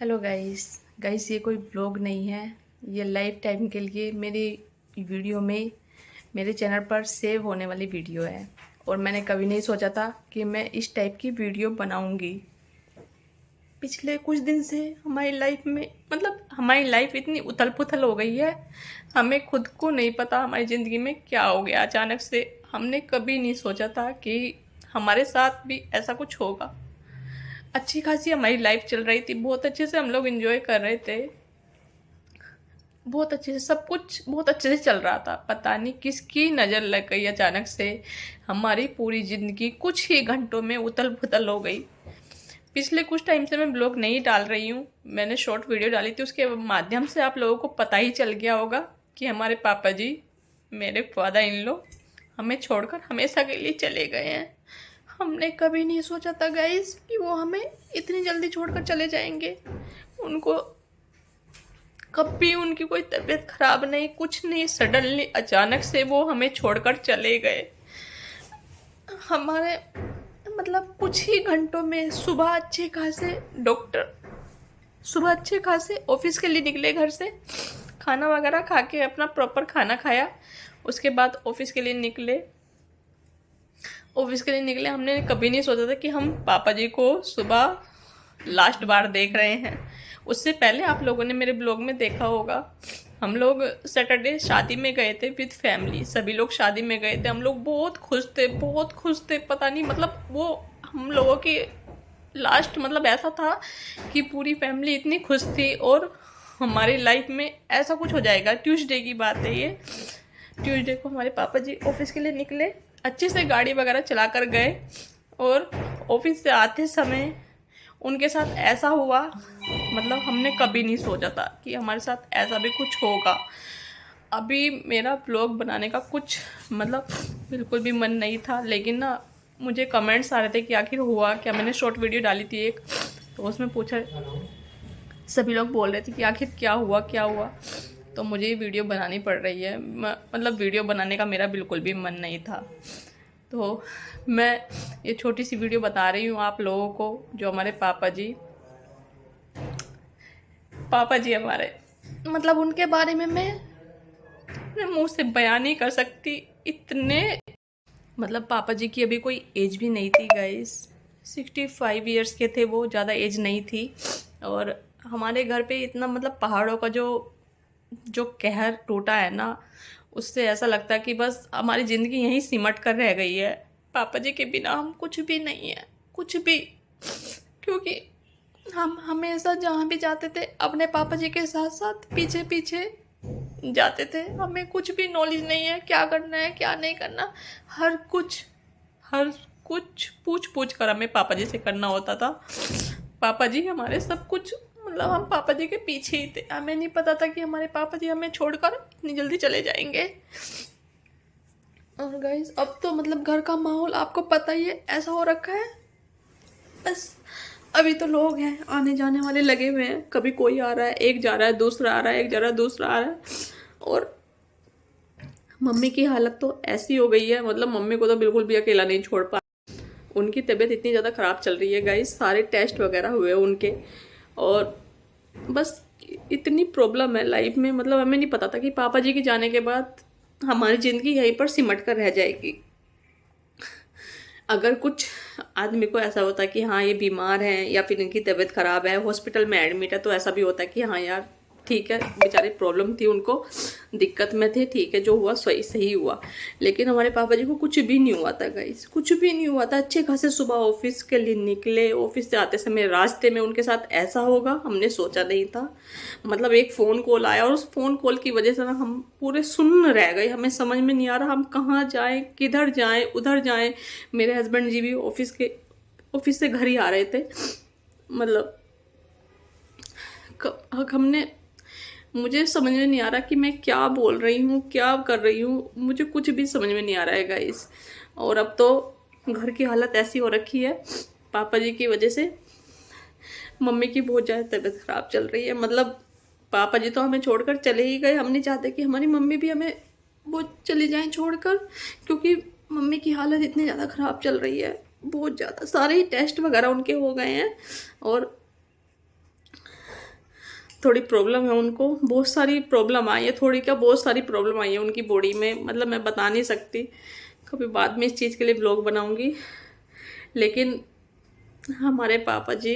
Hello guys ये कोई blog नहीं है। ये लाइफ टाइम के लिए मेरी वीडियो में मेरे चैनल पर सेव होने वाली वीडियो है। और मैंने कभी नहीं सोचा था कि मैं इस टाइप की वीडियो बनाऊंगी। पिछले कुछ दिन से हमारी लाइफ में हमारी लाइफ इतनी उथल पुथल हो गई है, हमें खुद को नहीं पता हमारी ज़िंदगी में क्या हो गया अचानक से। हमने कभी नहीं सोचा था कि हमारे साथ भी ऐसा कुछ होगा। अच्छी खासी हमारी लाइफ चल रही थी, बहुत अच्छे से हम लोग एंजॉय कर रहे थे, बहुत अच्छे से सब कुछ बहुत अच्छे से चल रहा था। पता नहीं किसकी नज़र लग गई, अचानक से हमारी पूरी ज़िंदगी कुछ ही घंटों में उथल पुथल हो गई। पिछले कुछ टाइम से मैं ब्लॉग नहीं डाल रही हूँ। मैंने शॉर्ट वीडियो डाली थी, उसके माध्यम से आप लोगों को पता ही चल गया होगा कि हमारे पापा जी, मेरे फादर इन लॉ, हमें छोड़कर हमेशा के लिए चले गए हैं। हमने कभी नहीं सोचा था गाइस कि वो हमें इतनी जल्दी छोड़कर चले जाएंगे। उनको कभी उनकी कोई तबीयत खराब नहीं, कुछ नहीं, सडनली अचानक से वो हमें छोड़कर चले गए। हमारे कुछ ही घंटों में सुबह अच्छे खासे ऑफिस के लिए निकले घर से, खाना वगैरह खा के अपना प्रॉपर खाना खाया, उसके बाद ऑफिस के लिए निकले। हमने कभी नहीं सोचा था कि हम पापा जी को सुबह लास्ट बार देख रहे हैं। उससे पहले आप लोगों ने मेरे ब्लॉग में देखा होगा, हम लोग सैटरडे शादी में गए थे विद फैमिली। सभी लोग शादी में गए थे, हम लोग बहुत खुश थे। पता नहीं वो हम लोगों की लास्ट ऐसा था कि पूरी फैमिली इतनी खुश थी और हमारी लाइफ में ऐसा कुछ हो जाएगा। ट्यूसडे की बात है ये। ट्यूसडे को हमारे पापा जी ऑफिस के लिए निकले, अच्छे से गाड़ी वगैरह चला कर गए और ऑफिस से आते समय उनके साथ ऐसा हुआ, हमने कभी नहीं सोचा था कि हमारे साथ ऐसा भी कुछ होगा। अभी मेरा ब्लॉग बनाने का कुछ बिल्कुल भी मन नहीं था, लेकिन ना मुझे कमेंट्स आ रहे थे कि आखिर हुआ क्या। मैंने शॉर्ट वीडियो डाली थी एक, तो उसमें पूछा, सभी लोग बोल रहे थे कि आखिर क्या हुआ। तो मुझे ये वीडियो बनानी पड़ रही है। वीडियो बनाने का मेरा बिल्कुल भी मन नहीं था, तो मैं ये छोटी सी वीडियो बता रही हूँ आप लोगों को। जो हमारे पापा जी हमारे उनके बारे में मैं अपने मुंह से बयान नहीं कर सकती। इतने पापा जी की अभी कोई एज भी नहीं थी गाइस, 65 ईयर्स के थे वो, ज़्यादा एज नहीं थी। और हमारे घर पे इतना पहाड़ों का जो कहर टूटा है ना, उससे ऐसा लगता है कि बस हमारी ज़िंदगी यहीं सिमट कर रह गई है। पापा जी के बिना हम कुछ भी नहीं है, कुछ भी। क्योंकि हम हमेशा जहाँ भी जाते थे अपने पापा जी के साथ साथ पीछे पीछे जाते थे। हमें कुछ भी नॉलेज नहीं है क्या करना है क्या नहीं करना। हर कुछ पूछ पूछ कर हमें पापा जी से करना होता था। पापा जी हमारे सब कुछ, हम पापा जी के पीछे ही थे। हमें नहीं पता था कि हमारे पापा जी हमें छोड़कर इतनी जल्दी चले जाएंगे। और गाइस अब तो घर का माहौल आपको पता ही है, ऐसा हो रखा है। बस अभी तो लोग हैं आने जाने वाले लगे हुए हैं, कभी कोई आ रहा है, एक जा रहा है, दूसरा आ रहा है, एक जा रहा है, दूसरा आ रहा है। और मम्मी की हालत तो ऐसी हो गई है, मम्मी को तो बिल्कुल भी अकेला नहीं छोड़ पा। उनकी तबीयत इतनी ज़्यादा ख़राब चल रही है गाइस, सारे टेस्ट वगैरह हुए उनके, और बस इतनी प्रॉब्लम है लाइफ में। हमें नहीं पता था कि पापा जी के जाने के बाद हमारी ज़िंदगी यहीं पर सिमट कर रह जाएगी। अगर कुछ आदमी को ऐसा होता है कि हाँ ये बीमार है या फिर इनकी तबीयत ख़राब है, हॉस्पिटल में एडमिट है, तो ऐसा भी होता है कि हाँ यार ठीक है, बेचारे प्रॉब्लम थी उनको, दिक्कत में थे, ठीक है, जो हुआ सही हुआ। लेकिन हमारे पापा जी को कुछ भी नहीं हुआ था गाइस, कुछ भी नहीं हुआ था। अच्छे खासे सुबह ऑफिस के लिए निकले, ऑफिस से आते समय रास्ते में उनके साथ ऐसा होगा हमने सोचा नहीं था। एक फ़ोन कॉल आया और उस फ़ोन कॉल की वजह से ना हम पूरे सुन्न रह गए। हमें समझ में नहीं आ रहा हम कहाँ जाएँ, किधर जाएँ, उधर जाएँ। मेरे हस्बैंड जी भी ऑफिस से घर ही आ रहे थे। हमने मुझे समझ में नहीं आ रहा कि मैं क्या बोल रही हूँ, क्या कर रही हूँ, मुझे कुछ भी समझ में नहीं आ रहा है गाइस। और अब तो घर की हालत ऐसी हो रखी है पापा जी की वजह से। मम्मी की बहुत ज़्यादा तबीयत ख़राब चल रही है। पापा जी तो हमें छोड़कर चले ही गए, हम नहीं चाहते कि हमारी मम्मी भी हमें वो चली जाएं छोड़कर, क्योंकि मम्मी की हालत इतनी ज़्यादा ख़राब चल रही है, बहुत ज़्यादा। सारे ही टेस्ट वगैरह उनके हो गए हैं और थोड़ी प्रॉब्लम है उनको, बहुत सारी प्रॉब्लम आई है, थोड़ी क्या बहुत सारी प्रॉब्लम आई है उनकी बॉडी में, मतलब मैं बता नहीं सकती। कभी बाद में इस चीज़ के लिए ब्लॉग बनाऊंगी। लेकिन हमारे पापा जी,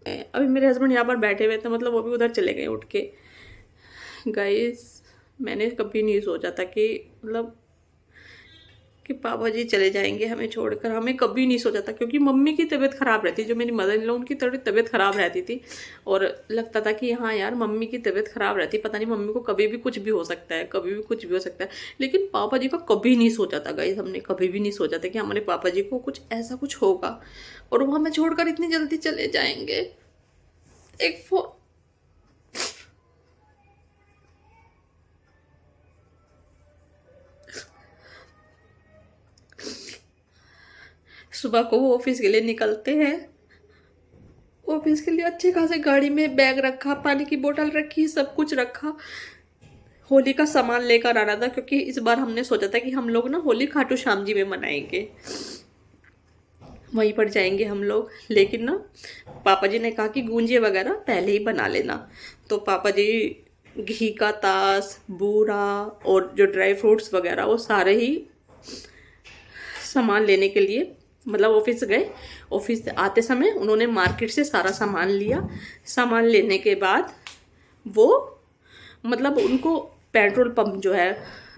अभी मेरे हस्बैंड यहाँ पर बैठे हुए थे, मतलब वो भी उधर चले गए उठ के। गाइस मैंने कभी नहीं सोचा था कि मतलब कि पापा जी चले जाएंगे हमें छोड़कर, हमें कभी नहीं सोचा था। क्योंकि मम्मी की तबीयत ख़राब रहती, जो मेरी मदर इन लॉ उनकी थोड़ी तबीयत ख़राब रहती थी, और लगता था कि हाँ यार मम्मी की तबीयत ख़राब रहती, पता नहीं मम्मी को कभी भी कुछ भी हो सकता है, कभी भी कुछ भी हो सकता है। लेकिन पापा जी का कभी नहीं सोचा था गाइस, हमने कभी भी नहीं सोचा था कि हमारे पापा जी को कुछ ऐसा कुछ होगा और वो हमें छोड़कर इतनी जल्दी चले जाएंगे। एक फोन, सुबह को वो ऑफिस के लिए निकलते हैं, ऑफिस के लिए अच्छे खासे गाड़ी में बैग रखा, पानी की बोतल रखी, सब कुछ रखा। होली का सामान लेकर आना था, क्योंकि इस बार हमने सोचा था कि हम लोग ना होली खाटू श्याम जी में मनाएंगे, वहीं पर जाएंगे हम लोग। लेकिन ना पापा जी ने कहा कि गूंजे वगैरह पहले ही बना लेना। तो पापा जी घी का तास, बूरा और जो ड्राई फ्रूट्स वगैरह वो सारे ही सामान लेने के लिए मतलब ऑफिस गए। ऑफिस से आते समय उन्होंने मार्केट से सारा सामान लिया। सामान लेने के बाद वो मतलब उनको पेट्रोल पंप जो है,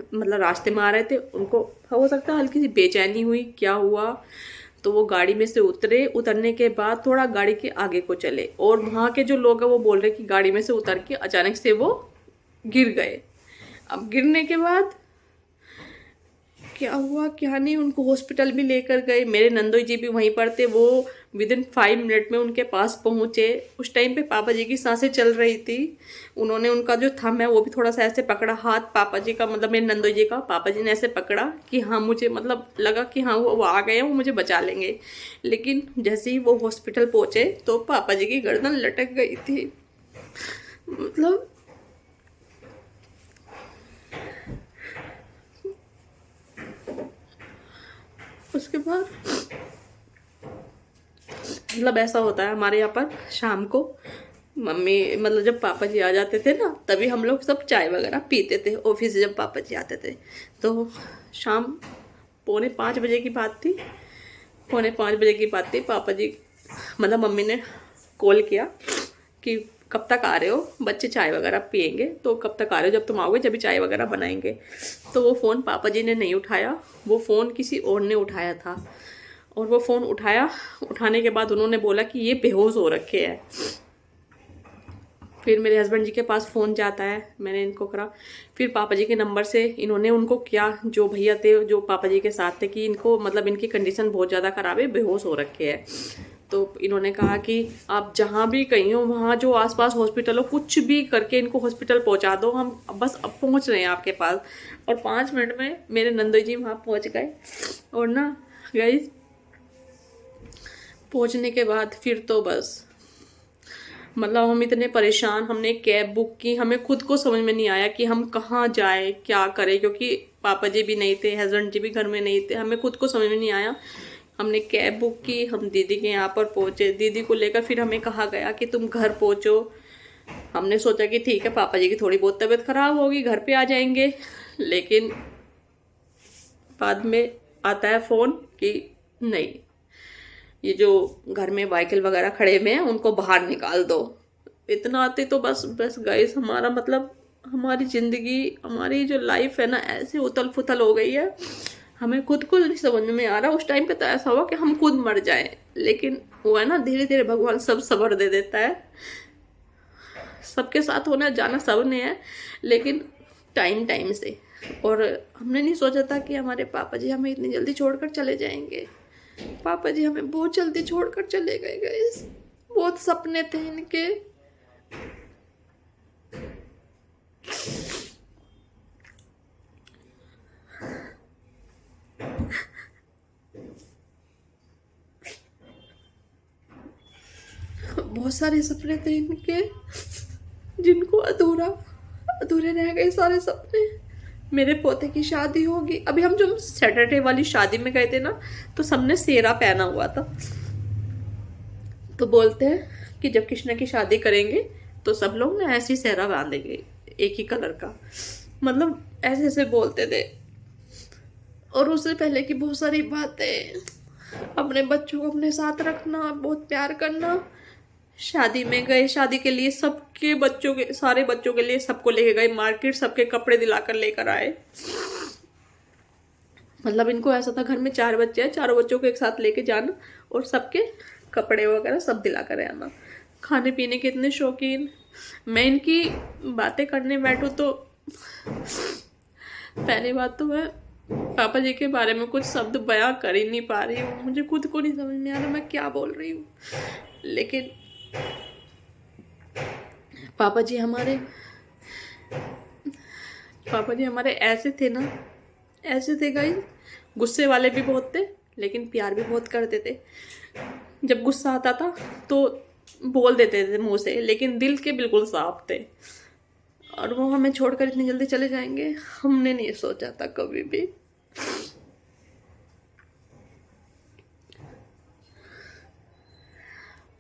मतलब रास्ते में आ रहे थे, उनको हो सकता है हल्की सी बेचैनी हुई, क्या हुआ, तो वो गाड़ी में से उतरे। उतरने के बाद थोड़ा गाड़ी के आगे को चले, और वहाँ के जो लोग हैं वो बोल रहे कि गाड़ी में से उतर के अचानक से वो गिर गए। अब गिरने के बाद क्या हुआ क्या नहीं, उनको हॉस्पिटल भी लेकर गए। मेरे नंदोई जी भी वहीं पर थे, वो विदिन 5 मिनट में उनके पास पहुंचे। उस टाइम पे पापा जी की सांसें चल रही थी। उन्होंने उनका जो थंब है वो भी थोड़ा सा ऐसे पकड़ा, हाथ पापा जी का, मतलब मेरे नंदोई जी का, पापा जी ने ऐसे पकड़ा कि हाँ मुझे मतलब लगा कि हाँ वो आ गए हैं, वो मुझे बचा लेंगे। लेकिन जैसे ही वो हॉस्पिटल पहुंचे तो पापा जी की गर्दन लटक गई थी। मतलब उसके बाद मतलब ऐसा होता है हमारे यहाँ पर, शाम को मम्मी मतलब जब पापा जी आ जाते थे ना, तभी हम लोग सब चाय वगैरह पीते थे। ऑफिस से जब पापा जी आते थे तो शाम 4:45 की बात थी, 4:45 की बात थी। पापा जी मतलब मम्मी ने कॉल किया कि कब तक आ रहे हो, बच्चे चाय वगैरह पियेंगे, तो कब तक आ रहे हो, जब तुम आओगे जब भी चाय वगैरह बनाएंगे। तो वो फ़ोन पापा जी ने नहीं उठाया, वो फ़ोन किसी और ने उठाया था। और वो फ़ोन उठाया, उठाने के बाद उन्होंने बोला कि ये बेहोश हो रखे हैं। फिर मेरे हस्बैंड जी के पास फ़ोन जाता है, मैंने इनको करा। फिर पापा जी के नंबर से इन्होंने उनको किया, जो भैया थे जो पापा जी के साथ थे, कि इनको मतलब इनकी कंडीशन बहुत ज़्यादा ख़राब है, बेहोश हो रखे हैं। तो इन्होंने कहा कि आप जहाँ भी कहीं हो, वहाँ जो आसपास हॉस्पिटल हो, कुछ भी करके इनको हॉस्पिटल पहुँचा दो, हम बस अब पहुँच रहे हैं आपके पास। और 5 मिनट में मेरे नंदोई जी वहाँ पहुँच गए। और ना गाइस पहुँचने के बाद फिर तो बस मतलब हम इतने परेशान, हमने कैब बुक की, हमें खुद को समझ में नहीं आया कि हम कहाँ जाए, क्या करें, क्योंकि पापा जी भी नहीं थे, हस्बैंड जी भी घर में नहीं थे, हमें खुद को समझ में नहीं आया। हमने कैब बुक की, हम दीदी के यहाँ पर पहुँचे, दीदी को लेकर फिर हमें कहा गया कि तुम घर पहुँचो। हमने सोचा कि ठीक है पापा जी की थोड़ी बहुत तबीयत ख़राब होगी, घर पे आ जाएंगे। लेकिन बाद में आता है फ़ोन कि नहीं, ये जो घर में व्हीकल वगैरह खड़े हुए हैं उनको बाहर निकाल दो। इतना आते तो बस बस गाइस हमारा मतलब हमारी ज़िंदगी, हमारी जो लाइफ है ना, ऐसे उथल पुथल हो गई है, हमें खुद को नहीं समझ में आ रहा। उस टाइम पे तो ऐसा हुआ कि हम खुद मर जाएं, लेकिन वो है ना धीरे धीरे भगवान सब सब्र दे देता है। सबके साथ होना जाना सब ने है, लेकिन टाइम टाइम से। और हमने नहीं सोचा था कि हमारे पापा जी हमें इतनी जल्दी छोड़कर चले जाएंगे। पापा जी हमें बहुत जल्दी छोड़कर चले गए गाइस, बहुत सपने थे इनके। बहुत सारे सपने थे इनके, जिनको अधूरे रह गए सारे सपने। मेरे पोते की शादी होगी। अभी हम जो सैटरडे वाली शादी में गए थे ना, तो सबने सेहरा पहना हुआ था। तो बोलते हैं कि जब कृष्णा की शादी करेंगे तो सब लोग ना ऐसी सेहरा बांधेंगे एक ही कलर का, मतलब ऐसे ऐसे बोलते थे। और उससे पहले की बहुत सारी बातें, अपने बच्चों को अपने साथ रखना, बहुत प्यार करना। शादी में गए, शादी के लिए सबके बच्चों के, सारे बच्चों के लिए सबको लेके गए मार्केट, सबके कपड़े दिलाकर लेकर आए। मतलब इनको ऐसा था घर में 4 बच्चे हैं, चारों बच्चों को एक साथ लेके जाना और सबके कपड़े वगैरह सब दिला कर आना। खाने पीने के इतने शौकीन। मैं इनकी बातें करने बैठूँ तो पहली बात तो मैं पापा जी के बारे में कुछ शब्द बयां कर ही नहीं पा रही हूँ, मुझे खुद को नहीं समझ में आ रहा मैं क्या बोल रही हूँ। लेकिन पापा जी हमारे ऐसे थे ना, ऐसे थे गाइस, गुस्से वाले भी बहुत थे लेकिन प्यार भी बहुत करते थे। जब गुस्सा आता था तो बोल देते थे मुंह से, लेकिन दिल के बिल्कुल साफ थे। और वो हमें छोड़कर इतनी जल्दी चले जाएंगे हमने नहीं सोचा था कभी भी।